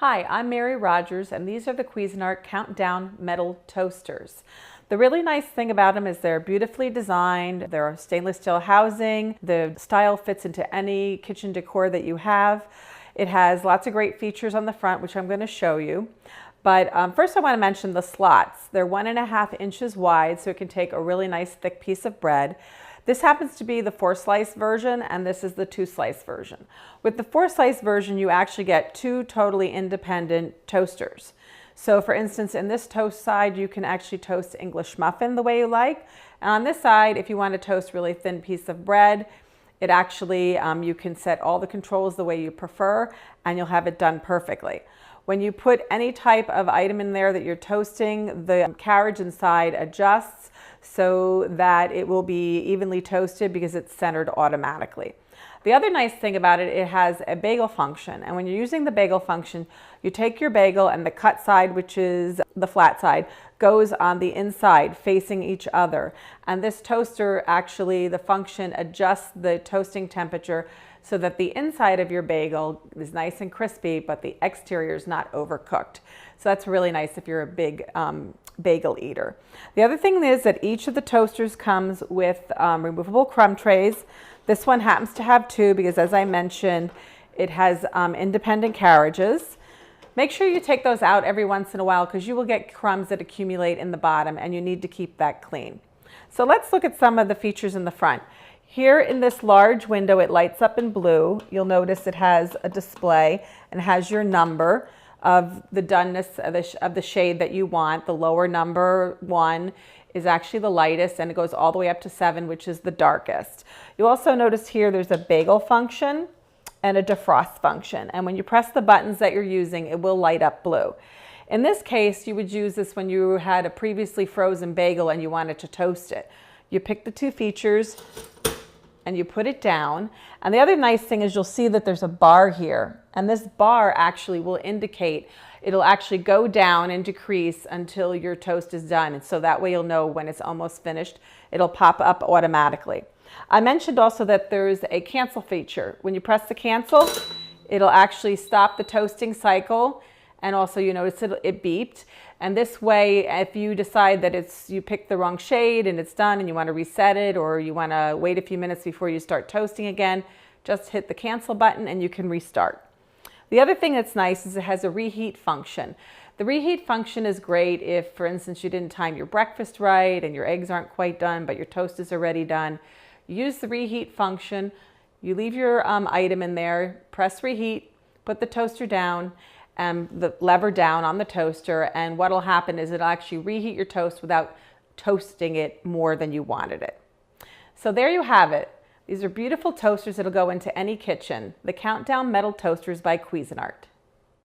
Hi, I'm Mary Rogers, and these are the Cuisinart Countdown Metal Toasters. The really nice thing about them is they're beautifully designed. They're stainless steel housing. The style fits into any kitchen decor that you have. It has lots of great features on the front, which I'm going to show you. But first I want to mention the slots. They're 1.5 inches wide, so it can take a really nice thick piece of bread. This happens to be the 4-slice version, and this is the 2-slice version. With the 4-slice version, you actually get 2 totally independent toasters. So for instance, in this toast side, you can actually toast English muffin the way you like. And on this side, if you want to toast really thin piece of bread, it actually, you can set all the controls the way you prefer, and you'll have it done perfectly. When you put any type of item in there that you're toasting, the carriage inside adjusts so that it will be evenly toasted because it's centered automatically. The other nice thing about it, it has a bagel function. And when you're using the bagel function, you take your bagel and the cut side, which is the flat side, goes on the inside facing each other. And this toaster actually, the function adjusts the toasting temperature so that the inside of your bagel is nice and crispy, but the exterior is not overcooked. So that's really nice if you're a big bagel eater. The other thing is that each of the toasters comes with removable crumb trays. This one happens to have 2 because, as I mentioned, it has independent carriages. Make sure you take those out every once in a while because you will get crumbs that accumulate in the bottom, and you need to keep that clean. So let's look at some of the features in the front. Here in this large window, it lights up in blue. You'll notice it has a display and has your number of the doneness of the shade that you want. The lower number 1 is actually the lightest, and it goes all the way up to 7, which is the darkest. You'll also notice here there's a bagel function and a defrost function. And when you press the buttons that you're using, it will light up blue. In this case, you would use this when you had a previously frozen bagel and you wanted to toast it. You pick the 2 features and you put it down. And the other nice thing is you'll see that there's a bar here. And this bar actually will indicate, it'll actually go down and decrease until your toast is done. And so that way you'll know when it's almost finished. It'll pop up automatically. I mentioned also that there's a cancel feature. When you press the cancel, it'll actually stop the toasting cycle. And also you notice it beeped. And this way, if you decide that you picked the wrong shade and it's done and you want to reset it, or you want to wait a few minutes before you start toasting again, just hit the cancel button and you can restart. The other thing that's nice is it has a reheat function. The reheat function is great if, for instance, you didn't time your breakfast right and your eggs aren't quite done, but your toast is already done. Use the reheat function. You leave your item in there, press reheat, put the toaster down, and the lever down on the toaster, and what will happen is it'll actually reheat your toast without toasting it more than you wanted it. So there you have it. These are beautiful toasters that'll go into any kitchen. The Countdown Metal Toasters by Cuisinart.